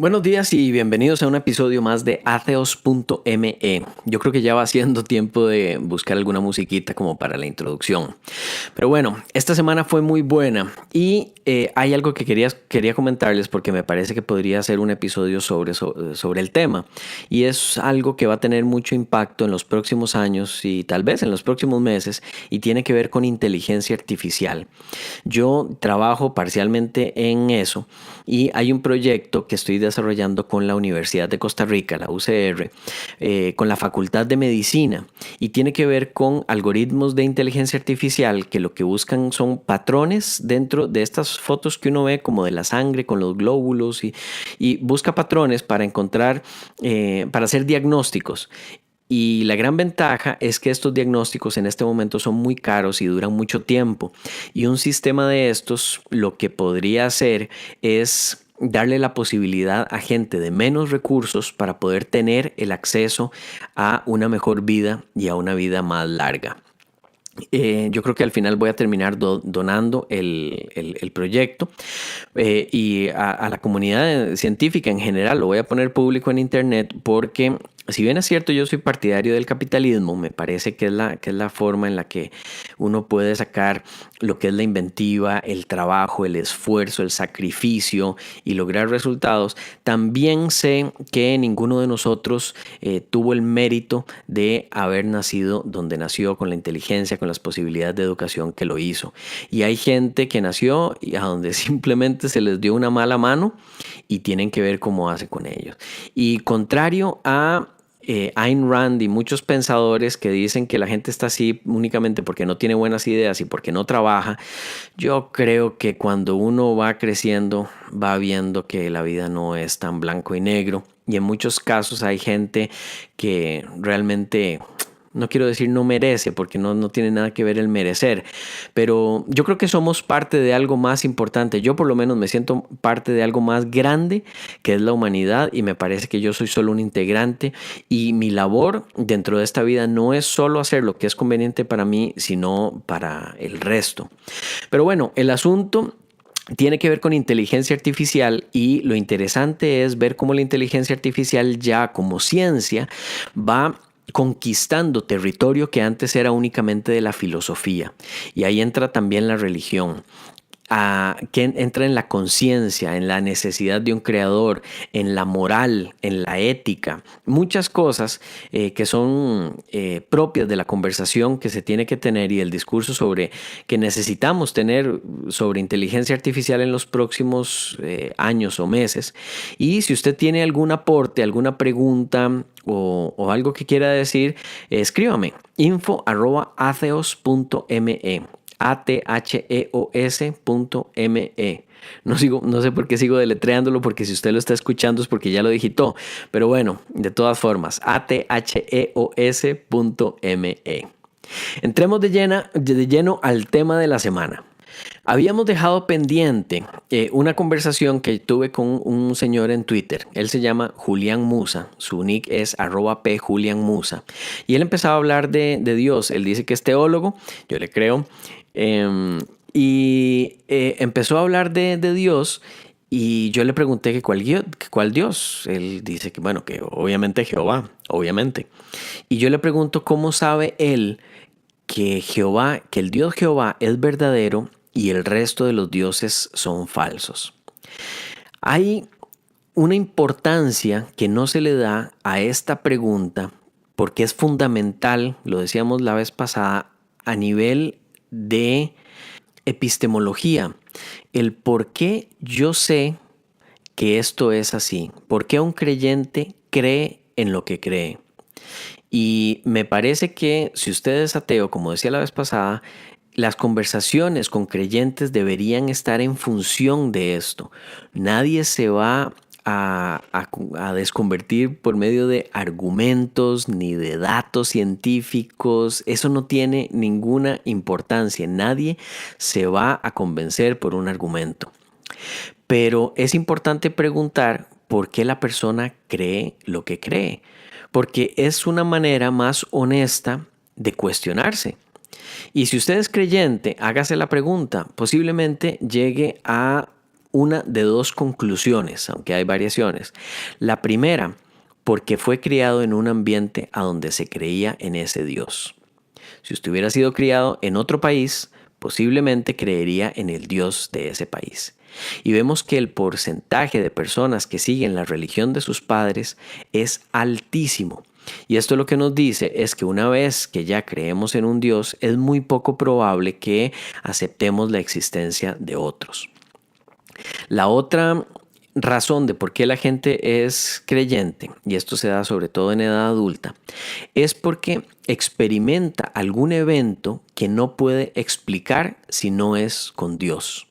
Buenos días y bienvenidos a un episodio más de Atheos.me. Yo creo que ya va siendo tiempo de buscar alguna musiquita como para la introducción. Pero bueno, esta semana fue muy buena y hay algo que quería comentarles porque me parece que podría ser un episodio sobre el tema. Y es algo que va a tener mucho impacto en los próximos años y tal vez en los próximos meses y tiene que ver con inteligencia artificial. Yo trabajo parcialmente en eso y hay un proyecto que estoy desarrollando con la Universidad de Costa Rica, la UCR, con la Facultad de Medicina y tiene que ver con algoritmos de inteligencia artificial que lo que buscan son patrones dentro de estas fotos que uno ve como de la sangre con los glóbulos y busca patrones para encontrar, para hacer diagnósticos. Y la gran ventaja es que estos diagnósticos en este momento son muy caros y duran mucho tiempo. Y un sistema de estos lo que podría hacer es darle la posibilidad a gente de menos recursos para poder tener el acceso a una mejor vida y a una vida más larga. Yo creo que al final voy a terminar donando el proyecto y a la comunidad científica en general. Lo voy a poner público en internet porque si bien es cierto yo soy partidario del capitalismo, me parece que es la forma en la que uno puede sacar lo que es la inventiva, el trabajo, el esfuerzo, el sacrificio y lograr resultados. También sé que ninguno de nosotros tuvo el mérito de haber nacido donde nació, con la inteligencia, con las posibilidades de educación que lo hizo. Y hay gente que nació y a donde simplemente se les dio una mala mano y tienen que ver cómo hace con ellos. Y contrario a Ayn Rand y muchos pensadores que dicen que la gente está así únicamente porque no tiene buenas ideas y porque no trabaja, yo creo que cuando uno va creciendo va viendo que la vida no es tan blanco y negro y en muchos casos hay gente que realmente, no quiero decir no merece, porque no tiene nada que ver el merecer, pero yo creo que somos parte de algo más importante. Yo por lo menos me siento parte de algo más grande que es la humanidad y me parece que yo soy solo un integrante y mi labor dentro de esta vida no es solo hacer lo que es conveniente para mí, sino para el resto. Pero bueno, el asunto tiene que ver con inteligencia artificial y lo interesante es ver cómo la inteligencia artificial ya como ciencia va conquistando territorio que antes era únicamente de la filosofía. Y ahí entra también la religión. Que entra en la conciencia, en la necesidad de un creador, en la moral, en la ética, muchas cosas que son propias de la conversación que se tiene que tener y el discurso sobre que necesitamos tener sobre inteligencia artificial en los próximos años o meses. Y si usted tiene algún aporte, alguna pregunta o algo que quiera decir, escríbame info@atheos.me. atheos.me. No sé por qué sigo deletreándolo, porque si usted lo está escuchando es porque ya lo digitó. Pero bueno, de todas formas, atheos.me. Entremos de lleno al tema de la semana. Habíamos dejado pendiente una conversación que tuve con un señor en Twitter. Él se llama Julián Musa. Su nick es @pjulianmusa. Y él empezaba a hablar de Dios. Él dice que es teólogo. Yo le creo. Empezó a hablar de Dios y yo le pregunté que cuál Dios. Él dice que bueno, que obviamente Jehová, obviamente. Y yo le pregunto cómo sabe él que Jehová, que el Dios Jehová es verdadero y el resto de los dioses son falsos. Hay una importancia que no se le da a esta pregunta porque es fundamental, lo decíamos la vez pasada, a nivel de epistemología, el por qué yo sé que esto es así, por qué un creyente cree en lo que cree. Y me parece que si usted es ateo, como decía la vez pasada, las conversaciones con creyentes deberían estar en función de esto. Nadie se va a desconvertir por medio de argumentos ni de datos científicos. Eso no tiene ninguna importancia. Nadie se va a convencer por un argumento. Pero es importante preguntar por qué la persona cree lo que cree. Porque es una manera más honesta de cuestionarse. Y si usted es creyente, hágase la pregunta. Posiblemente llegue a una de dos conclusiones, aunque hay variaciones. La primera, porque fue criado en un ambiente a donde se creía en ese Dios. Si usted hubiera sido criado en otro país, posiblemente creería en el Dios de ese país. Y vemos que el porcentaje de personas que siguen la religión de sus padres es altísimo. Y esto lo que nos dice es que una vez que ya creemos en un Dios, es muy poco probable que aceptemos la existencia de otros. La otra razón de por qué la gente es creyente, y esto se da sobre todo en edad adulta, es porque experimenta algún evento que no puede explicar si no es con Dios.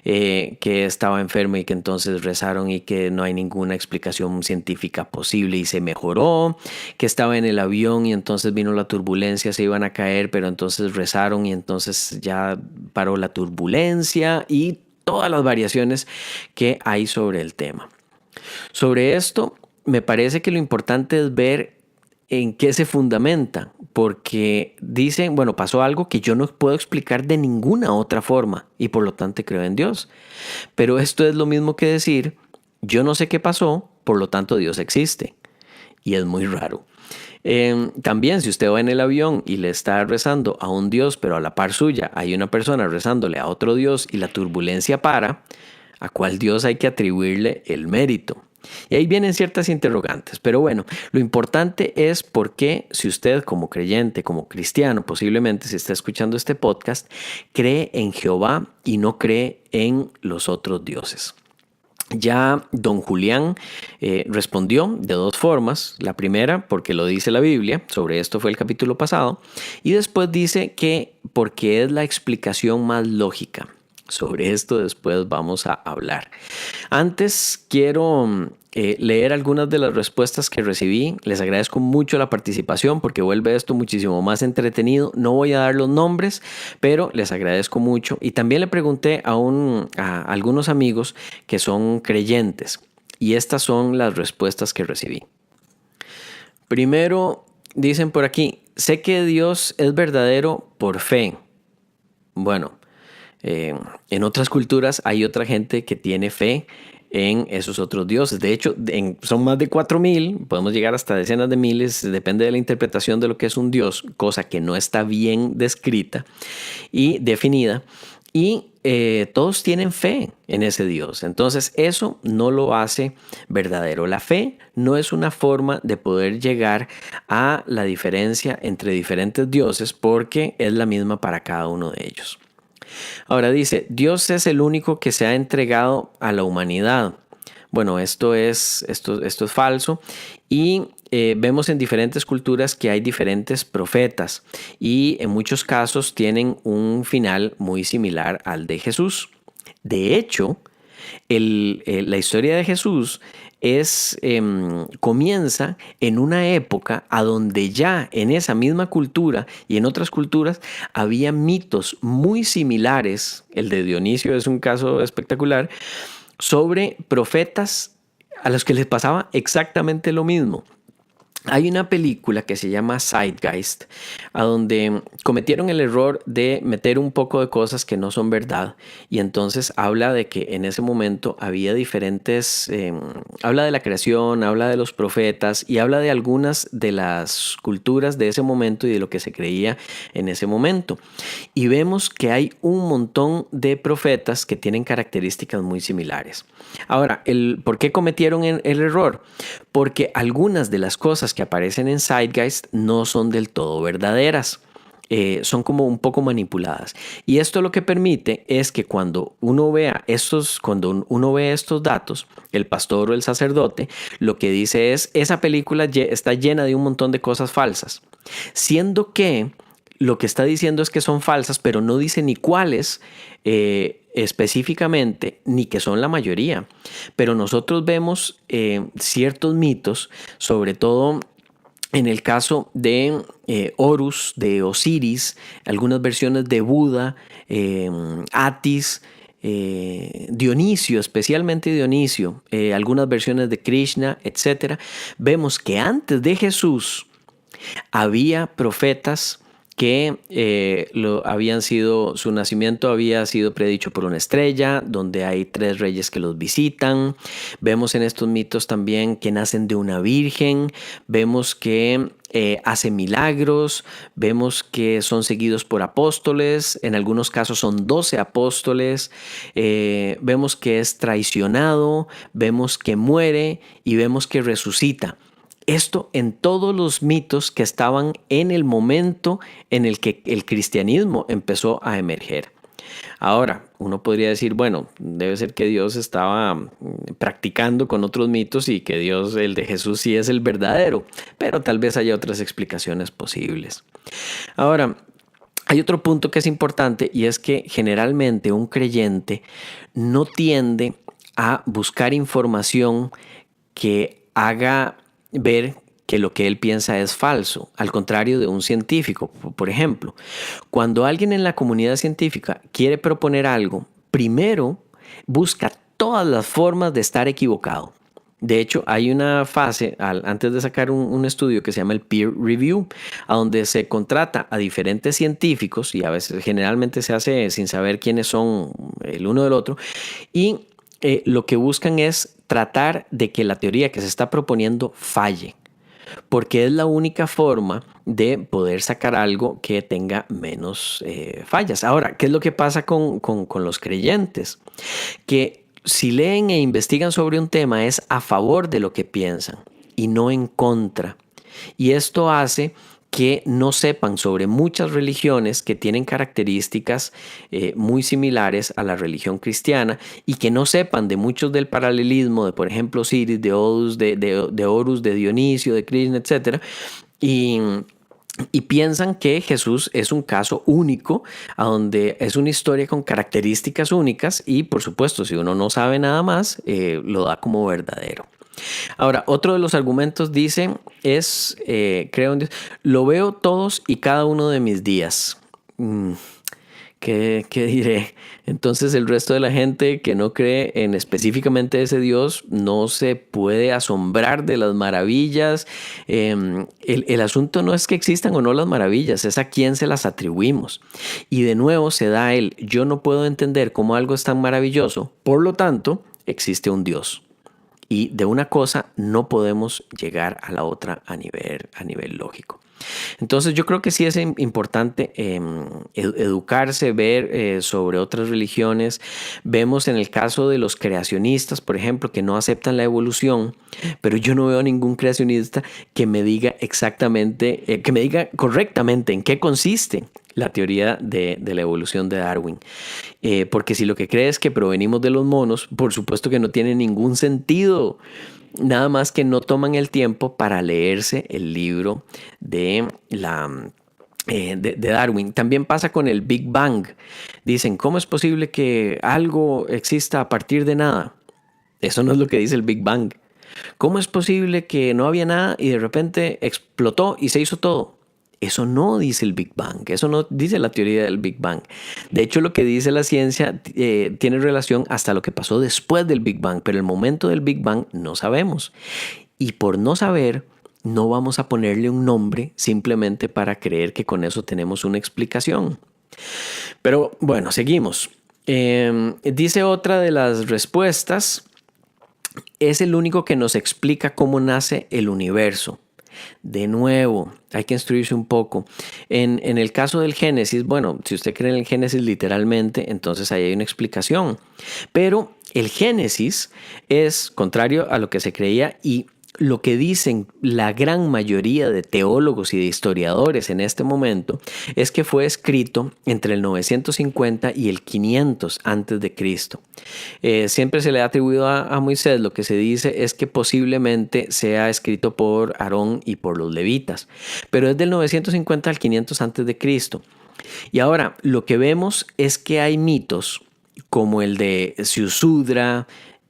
Que estaba enfermo y que entonces rezaron y que no hay ninguna explicación científica posible y se mejoró, que estaba en el avión y entonces vino la turbulencia, se iban a caer, pero entonces rezaron y entonces ya paró la turbulencia y todas las variaciones que hay sobre el tema. Sobre esto, me parece que lo importante es ver en qué se fundamenta, porque dicen, bueno, pasó algo que yo no puedo explicar de ninguna otra forma y por lo tanto creo en Dios. Pero esto es lo mismo que decir, yo no sé qué pasó, por lo tanto Dios existe. Y es muy raro. También si usted va en el avión y le está rezando a un Dios, pero a la par suya hay una persona rezándole a otro Dios y la turbulencia para, ¿a cuál Dios hay que atribuirle el mérito? Y ahí vienen ciertas interrogantes, pero bueno, lo importante es por qué si usted como creyente, como cristiano, posiblemente si está escuchando este podcast, cree en Jehová y no cree en los otros dioses. Ya don Julián respondió de dos formas. La primera, porque lo dice la Biblia, sobre esto fue el capítulo pasado, y después dice que porque es la explicación más lógica. Sobre esto después vamos a hablar. Antes quiero leer algunas de las respuestas que recibí. Les agradezco mucho la participación porque vuelve esto muchísimo más entretenido. No voy a dar los nombres, pero les agradezco mucho. Y también le pregunté a algunos amigos que son creyentes y estas son las respuestas que recibí. Primero, dicen por aquí, sé que Dios es verdadero por fe. Bueno, en otras culturas hay otra gente que tiene fe en esos otros dioses. De hecho, son más de 4,000, podemos llegar hasta decenas de miles, depende de la interpretación de lo que es un dios, cosa que no está bien descrita y definida. Y todos tienen fe en ese Dios. Entonces eso no lo hace verdadero. La fe no es una forma de poder llegar a la diferencia entre diferentes dioses porque es la misma para cada uno de ellos. Ahora dice, Dios es el único que se ha entregado a la humanidad. Bueno, esto es falso y vemos en diferentes culturas que hay diferentes profetas y en muchos casos tienen un final muy similar al de Jesús. De hecho, la historia de Jesús comienza en una época a donde ya en esa misma cultura y en otras culturas había mitos muy similares, el de Dionisio es un caso espectacular, sobre profetas a los que les pasaba exactamente lo mismo. Hay una película que se llama Zeitgeist, a donde cometieron el error de meter un poco de cosas que no son verdad y entonces habla de que en ese momento había diferentes, habla de la creación, habla de los profetas y habla de algunas de las culturas de ese momento y de lo que se creía en ese momento. Y vemos que hay un montón de profetas que tienen características muy similares. Ahora, ¿por qué cometieron el error? Porque algunas de las cosas que aparecen en Zeitgeist no son del todo verdaderas. Son como un poco manipuladas. Y esto lo que permite es que cuando uno ve estos datos, el pastor o el sacerdote, lo que dice es, esa película está llena de un montón de cosas falsas. Siendo que lo que está diciendo es que son falsas, pero no dice ni cuáles específicamente, ni que son la mayoría. Pero nosotros vemos ciertos mitos, sobre todo en el caso de Horus, de Osiris, algunas versiones de Buda, Atis, Dionisio, especialmente Dionisio, algunas versiones de Krishna, etc. Vemos que antes de Jesús había profetas que su nacimiento había sido predicho por una estrella, donde hay 3 reyes que los visitan. Vemos en estos mitos también que nacen de una virgen, vemos que hace milagros, vemos que son seguidos por apóstoles, en algunos casos son 12 apóstoles, vemos que es traicionado, vemos que muere y vemos que resucita. Esto en todos los mitos que estaban en el momento en el que el cristianismo empezó a emerger. Ahora, uno podría decir, bueno, debe ser que Dios estaba practicando con otros mitos y que Dios, el de Jesús, sí es el verdadero, pero tal vez haya otras explicaciones posibles. Ahora, hay otro punto que es importante y es que generalmente un creyente no tiende a buscar información que haga ver que lo que él piensa es falso, al contrario de un científico. Por ejemplo, cuando alguien en la comunidad científica quiere proponer algo, primero busca todas las formas de estar equivocado. De hecho, hay una fase antes de sacar un estudio que se llama el peer review, a donde se contrata a diferentes científicos y a veces generalmente se hace sin saber quiénes son el uno del otro y lo que buscan es tratar de que la teoría que se está proponiendo falle, porque es la única forma de poder sacar algo que tenga menos fallas. Ahora, ¿qué es lo que pasa con los creyentes? Que si leen e investigan sobre un tema es a favor de lo que piensan y no en contra. Y esto hace que no sepan sobre muchas religiones que tienen características muy similares a la religión cristiana y que no sepan de muchos del paralelismo de, por ejemplo, Osiris, de Horus, de Horus, de Dionisio, de Krishna, etc. Y piensan que Jesús es un caso único, a donde es una historia con características únicas y, por supuesto, si uno no sabe nada más, lo da como verdadero. Ahora, otro de los argumentos dice creo en Dios, lo veo todos y cada uno de mis días. ¿Qué diré? Entonces el resto de la gente que no cree en específicamente ese Dios no se puede asombrar de las maravillas. El asunto no es que existan o no las maravillas, es a quién se las atribuimos. Y de nuevo se da yo no puedo entender cómo algo es tan maravilloso, por lo tanto existe un Dios. Y de una cosa no podemos llegar a la otra a nivel lógico. Entonces yo creo que sí es importante educarse, ver sobre otras religiones. Vemos en el caso de los creacionistas, por ejemplo, que no aceptan la evolución, pero yo no veo ningún creacionista que me diga exactamente, que me diga correctamente en qué consiste la teoría de la evolución de Darwin. Porque si lo que cree es que provenimos de los monos, por supuesto que no tiene ningún sentido. Nada más que no toman el tiempo para leerse el libro de Darwin. También pasa con el Big Bang. Dicen, ¿cómo es posible que algo exista a partir de nada? Eso no es lo que dice el Big Bang. ¿Cómo es posible que no había nada y de repente explotó y se hizo todo? Eso no dice el Big Bang, eso no dice la teoría del Big Bang. De hecho, lo que dice la ciencia tiene relación hasta lo que pasó después del Big Bang, pero el momento del Big Bang no sabemos. Y por no saber, no vamos a ponerle un nombre simplemente para creer que con eso tenemos una explicación. Pero bueno, seguimos. Dice otra de las respuestas, es el único que nos explica cómo nace el universo. De nuevo, hay que instruirse un poco. En el caso del Génesis, bueno, si usted cree en el Génesis literalmente, entonces ahí hay una explicación. Pero el Génesis es contrario a lo que se creía y lo que dicen la gran mayoría de teólogos y de historiadores en este momento es que fue escrito entre el 950 y el 500 antes de Cristo. Siempre se le ha atribuido a Moisés. Lo que se dice es que posiblemente sea escrito por Aarón y por los levitas, pero es del 950 al 500 antes de Cristo. Y ahora lo que vemos es que hay mitos como el de Ziusudra,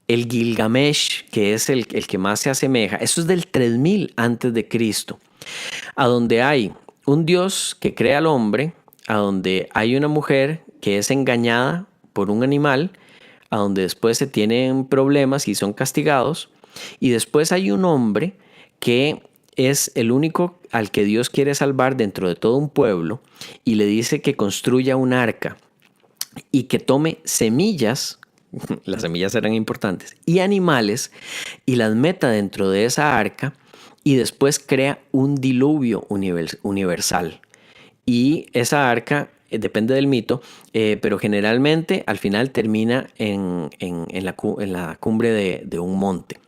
el Gilgamesh, que es el que más se asemeja. Eso es del 3000 antes de Cristo, a donde hay un Dios que crea al hombre, a donde hay una mujer que es engañada por un animal, a donde después se tienen problemas y son castigados, y después hay un hombre que es el único al que Dios quiere salvar dentro de todo un pueblo y le dice que construya un arca y que tome semillas, las semillas eran importantes, y animales y las meta dentro de esa arca y después crea un diluvio universal. Y esa arca, depende del mito, pero generalmente al final termina en la cumbre de un monte.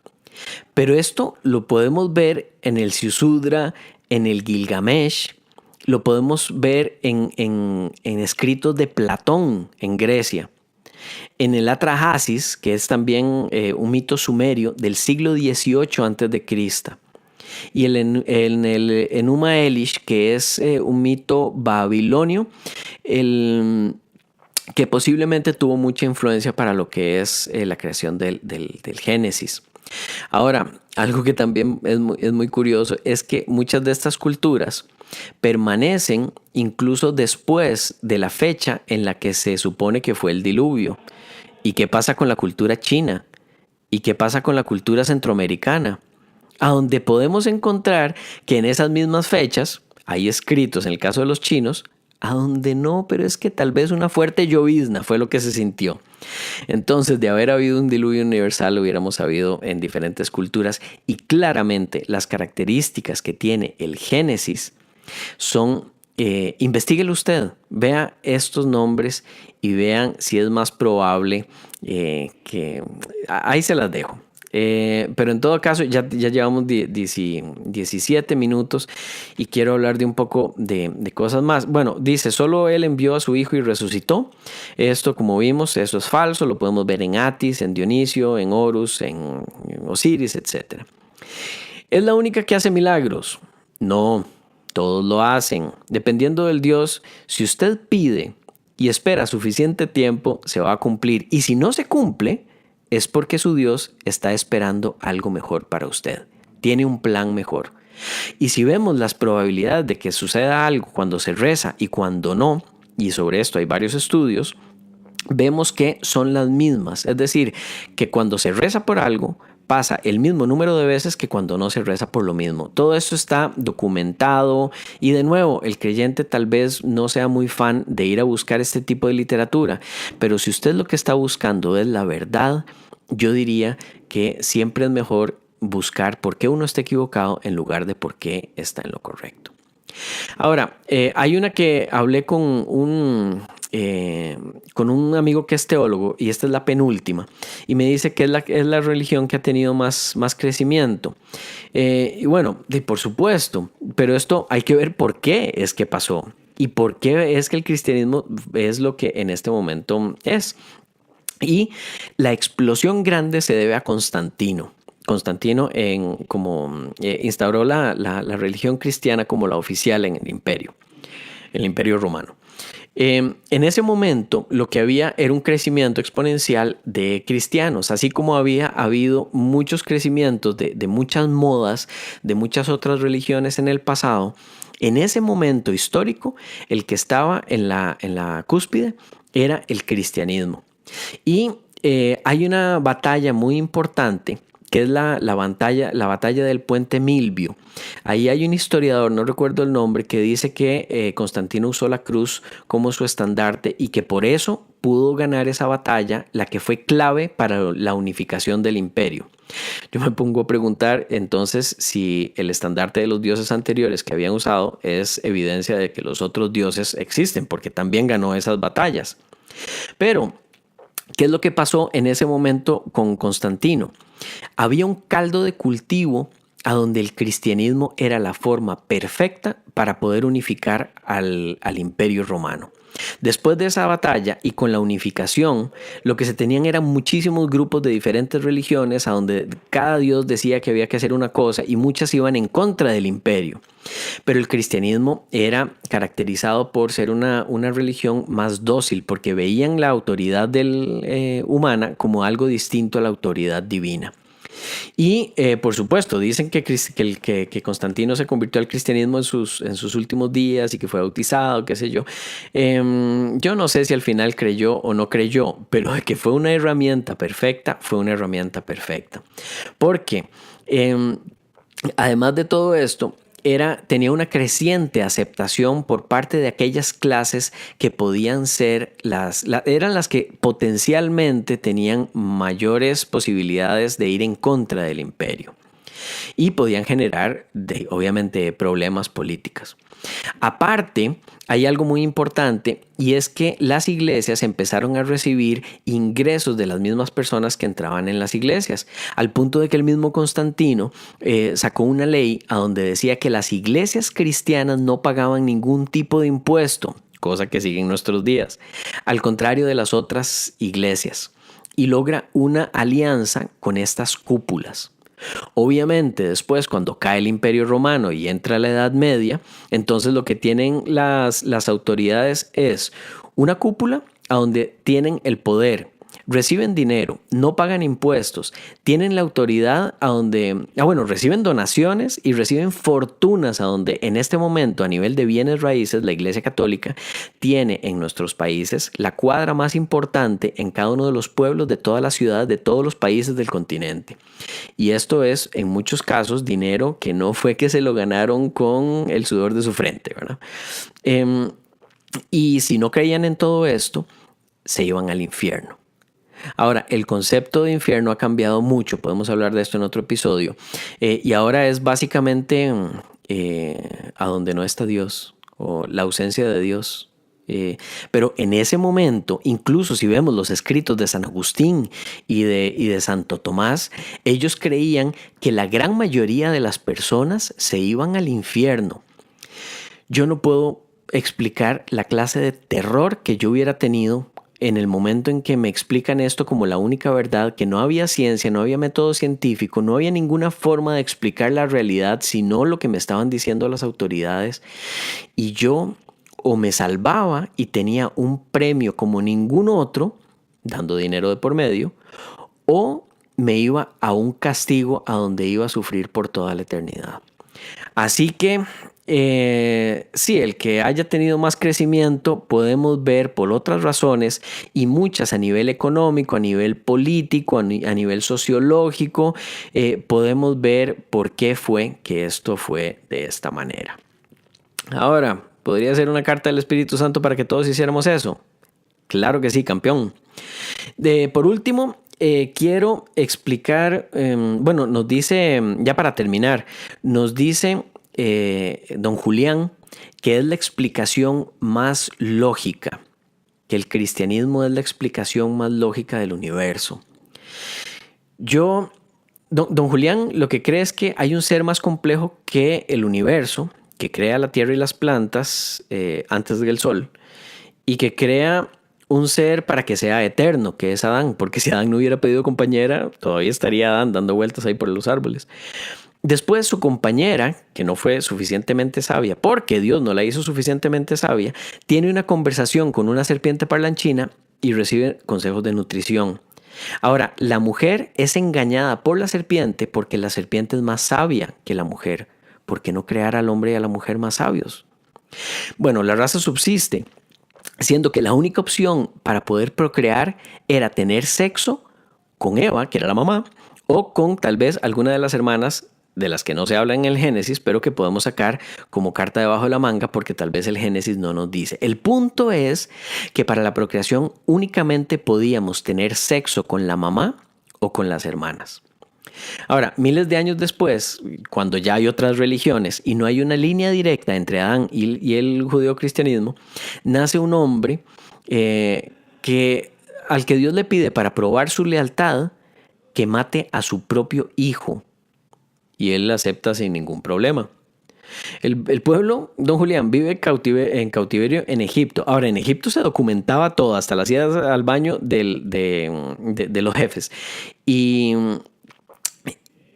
Pero esto lo podemos ver en el Siusudra, en el Gilgamesh, lo podemos ver en escritos de Platón en Grecia, en el Atrahasis, que es también un mito sumerio del siglo XVIII a.C., y en el Enuma Elish, que es un mito babilonio, que posiblemente tuvo mucha influencia para lo que es la creación del Génesis. Ahora, algo que también es muy curioso es que muchas de estas culturas permanecen incluso después de la fecha en la que se supone que fue el diluvio. ¿Y qué pasa con la cultura china? ¿Y qué pasa con la cultura centroamericana? A donde podemos encontrar que en esas mismas fechas hay escritos, en el caso de los chinos, a donde no, pero es que tal vez una fuerte llovizna fue lo que se sintió. Entonces, de haber habido un diluvio universal, lo hubiéramos sabido en diferentes culturas, y claramente las características que tiene el Génesis son, investíguelo usted, vea estos nombres y vean si es más probable que... Ahí se las dejo. Pero en todo caso ya llevamos 17 minutos y quiero hablar de un poco de cosas más. Bueno, dice, solo él envió a su hijo y resucitó. Esto, como vimos, eso es falso. Lo podemos ver en Atis, en Dionisio, en Horus, en Osiris, etc. ¿Es la única que hace milagros? No, todos lo hacen. Dependiendo del Dios, si usted pide y espera suficiente tiempo, se va a cumplir. Y si no se cumple, es porque su Dios está esperando algo mejor para usted. Tiene un plan mejor. Y si vemos las probabilidades de que suceda algo cuando se reza y cuando no, y sobre esto hay varios estudios, vemos que son las mismas. Es decir, que cuando se reza por algo, pasa el mismo número de veces que cuando no se reza por lo mismo. Todo esto está documentado y, de nuevo, el creyente tal vez no sea muy fan de ir a buscar este tipo de literatura, pero si usted lo que está buscando es la verdad, yo diría que siempre es mejor buscar por qué uno está equivocado en lugar de por qué está en lo correcto. Ahora, hay una que hablé con un amigo que es teólogo, y esta es la penúltima, y me dice que es la religión que ha tenido más crecimiento. Y bueno, por supuesto, pero esto hay que ver por qué es que pasó y por qué es que el cristianismo es lo que en este momento es. Y la explosión grande se debe a Constantino. Constantino instauró la religión cristiana como la oficial en el imperio romano. En ese momento lo que había era un crecimiento exponencial de cristianos, así como había habido muchos crecimientos de muchas modas, de muchas otras religiones en el pasado. En ese momento histórico, el que estaba en la cúspide era el cristianismo. Y hay una batalla muy importante que es la batalla del puente Milvio. Ahí hay un historiador, no recuerdo el nombre, que dice que Constantino usó la cruz como su estandarte y que por eso pudo ganar esa batalla, la que fue clave para la unificación del imperio. Yo me pongo a preguntar entonces si el estandarte de los dioses anteriores que habían usado es evidencia de que los otros dioses existen, porque también ganó esas batallas. Pero ¿qué es lo que pasó en ese momento con Constantino? Había un caldo de cultivo a donde el cristianismo era la forma perfecta para poder unificar al imperio romano. Después de esa batalla y con la unificación, lo que se tenían eran muchísimos grupos de diferentes religiones a donde cada dios decía que había que hacer una cosa y muchas iban en contra del imperio. Pero el cristianismo era caracterizado por ser una religión más dócil porque veían la autoridad humana como algo distinto a la autoridad divina. Y por supuesto dicen que Constantino se convirtió al cristianismo en sus últimos días y que fue bautizado, qué sé yo. Yo no sé si al final creyó o no creyó, pero que fue una herramienta perfecta, fue una herramienta perfecta. Porque Además de todo esto, tenía una creciente aceptación por parte de aquellas clases que podían ser eran las que potencialmente tenían mayores posibilidades de ir en contra del imperio y podían generar, obviamente, problemas políticos. Aparte, hay algo muy importante y es que las iglesias empezaron a recibir ingresos de las mismas personas que entraban en las iglesias, al punto de que el mismo Constantino sacó una ley a donde decía que las iglesias cristianas no pagaban ningún tipo de impuesto, cosa que sigue en nuestros días, al contrario de las otras iglesias, y logra una alianza con estas cúpulas. Obviamente después cuando cae el Imperio Romano y entra la Edad Media, entonces lo que tienen las autoridades es una cúpula a donde tienen el poder, reciben dinero, no pagan impuestos, tienen la autoridad a donde, reciben donaciones y reciben fortunas a donde en este momento a nivel de bienes raíces la Iglesia Católica tiene en nuestros países la cuadra más importante en cada uno de los pueblos de todas las ciudades de todos los países del continente. Y esto es en muchos casos dinero que no fue que se lo ganaron con el sudor de su frente, ¿verdad? Y si no creían en todo esto, se iban al infierno. Ahora, el concepto de infierno ha cambiado mucho, podemos hablar de esto en otro episodio, y ahora es básicamente a donde no está Dios o la ausencia de Dios. Pero en ese momento, incluso si vemos los escritos de San Agustín y de Santo Tomás, ellos creían que la gran mayoría de las personas se iban al infierno. Yo no puedo explicar la clase de terror que yo hubiera tenido en el momento en que me explican esto como la única verdad, que no había ciencia, no había método científico, no había ninguna forma de explicar la realidad, sino lo que me estaban diciendo las autoridades. Y yo o me salvaba y tenía un premio como ningún otro, dando dinero de por medio, o me iba a un castigo a donde iba a sufrir por toda la eternidad. Así que sí, el que haya tenido más crecimiento podemos ver por otras razones y muchas a nivel económico, a nivel político, a nivel sociológico, podemos ver por qué fue que esto fue de esta manera. Ahora, ¿podría ser una carta del Espíritu Santo para que todos hiciéramos eso? Claro que sí, campeón. Por último, quiero explicar, nos dice, ya para terminar, nos dice don Julián que es la explicación más lógica, que el cristianismo es la explicación más lógica del universo. Don Julián lo que cree es que hay un ser más complejo que el universo, que crea la tierra y las plantas antes del sol, y que crea un ser para que sea eterno, que es Adán, porque si Adán no hubiera pedido compañera, todavía estaría Adán dando vueltas ahí por los árboles. Después su compañera, que no fue suficientemente sabia, porque Dios no la hizo suficientemente sabia, tiene una conversación con una serpiente parlanchina y recibe consejos de nutrición. Ahora, la mujer es engañada por la serpiente porque la serpiente es más sabia que la mujer. ¿Por qué no crear al hombre y a la mujer más sabios? Bueno, la raza subsiste, siendo que la única opción para poder procrear era tener sexo con Eva, que era la mamá, o con tal vez alguna de las hermanas de las que no se habla en el Génesis, pero que podemos sacar como carta debajo de la manga porque tal vez el Génesis no nos dice. El punto es que para la procreación únicamente podíamos tener sexo con la mamá o con las hermanas. Ahora, miles de años después, cuando ya hay otras religiones y no hay una línea directa entre Adán y el judeocristianismo, nace un hombre al que Dios le pide para probar su lealtad que mate a su propio hijo. Y él acepta sin ningún problema. El pueblo, don Julián, vive en cautiverio en Egipto. Ahora, en Egipto se documentaba todo, hasta las idas al baño de los jefes. Y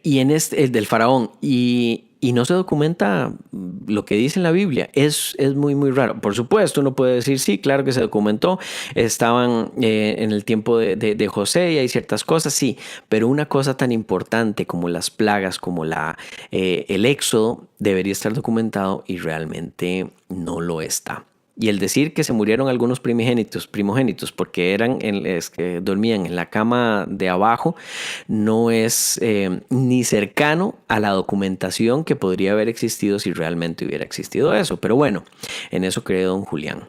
en el del faraón. Y no se documenta lo que dice en la Biblia. Es muy, muy raro. Por supuesto, uno puede decir, sí, claro que se documentó. Estaban en el tiempo de José y hay ciertas cosas, sí. Pero una cosa tan importante como las plagas, como el éxodo, debería estar documentado y realmente no lo está. Y el decir que se murieron algunos primogénitos porque que dormían en la cama de abajo, no es ni cercano a la documentación que podría haber existido si realmente hubiera existido eso. Pero bueno, en eso cree don Julián.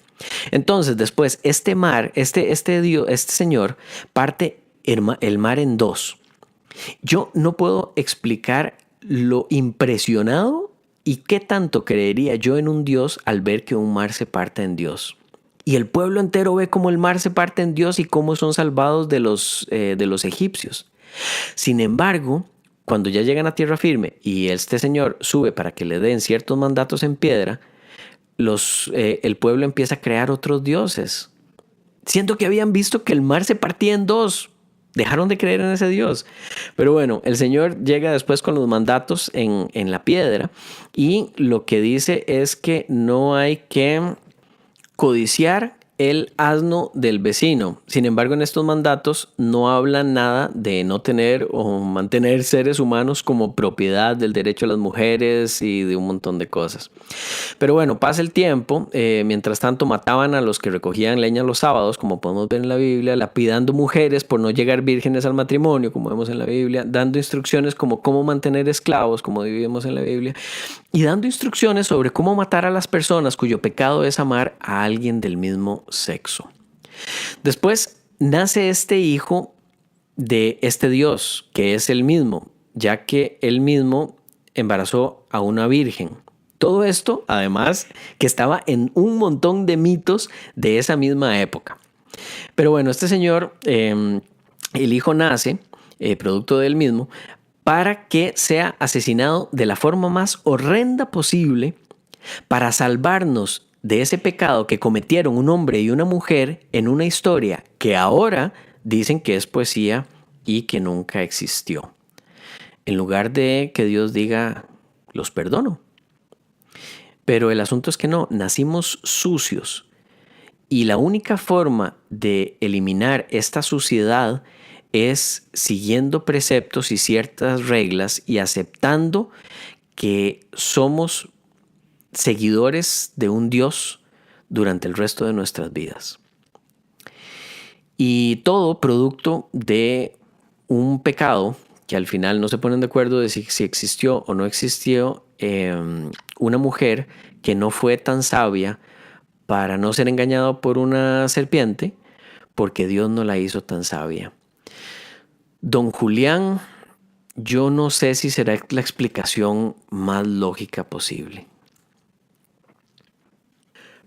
Entonces, después, este señor parte el mar en dos. Yo no puedo explicar lo impresionado y qué tanto creería yo en un Dios al ver que un mar se parte en Dios. Y el pueblo entero ve cómo el mar se parte en Dios y cómo son salvados de los egipcios. Sin embargo, cuando ya llegan a tierra firme y este señor sube para que le den ciertos mandatos en piedra, el pueblo empieza a crear otros dioses. Siento que habían visto que el mar se partía en dos. Dejaron de creer en ese Dios. Pero bueno, el Señor llega después con los mandatos en la piedra y lo que dice es que no hay que codiciar el asno del vecino. Sin embargo, en estos mandatos no hablan nada de no tener o mantener seres humanos como propiedad, del derecho a las mujeres y de un montón de cosas. Pero bueno, pasa el tiempo. Mientras tanto, mataban a los que recogían leña los sábados, como podemos ver en la Biblia, lapidando mujeres por no llegar vírgenes al matrimonio, como vemos en la Biblia, dando instrucciones como cómo mantener esclavos, como vivimos en la Biblia, y dando instrucciones sobre cómo matar a las personas cuyo pecado es amar a alguien del mismo sexo. Después nace este hijo de este Dios, que es el mismo, ya que él mismo embarazó a una virgen. Todo esto, además, que estaba en un montón de mitos de esa misma época. Pero bueno, este señor, el hijo nace, producto de él mismo, para que sea asesinado de la forma más horrenda posible para salvarnos de ese pecado que cometieron un hombre y una mujer en una historia que ahora dicen que es poesía y que nunca existió. En lugar de que Dios diga, los perdono. Pero el asunto es que no, nacimos sucios. Y la única forma de eliminar esta suciedad es siguiendo preceptos y ciertas reglas y aceptando que somos seguidores de un Dios durante el resto de nuestras vidas. Y todo producto de un pecado que al final no se ponen de acuerdo de si existió o no existió una mujer que no fue tan sabia para no ser engañada por una serpiente, porque Dios no la hizo tan sabia. Don Julián, yo no sé si será la explicación más lógica posible.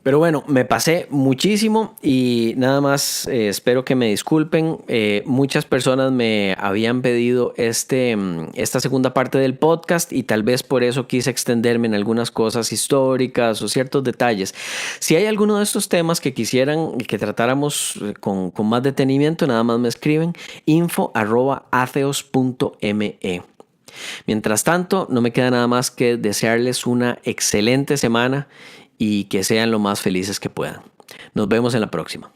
Pero bueno, me pasé muchísimo y nada más espero que me disculpen. Muchas personas me habían pedido esta segunda parte del podcast y tal vez por eso quise extenderme en algunas cosas históricas o ciertos detalles. Si hay alguno de estos temas que quisieran que tratáramos con más detenimiento, nada más me escriben info@atheos.me. Mientras tanto, no me queda nada más que desearles una excelente semana y que sean lo más felices que puedan. Nos vemos en la próxima.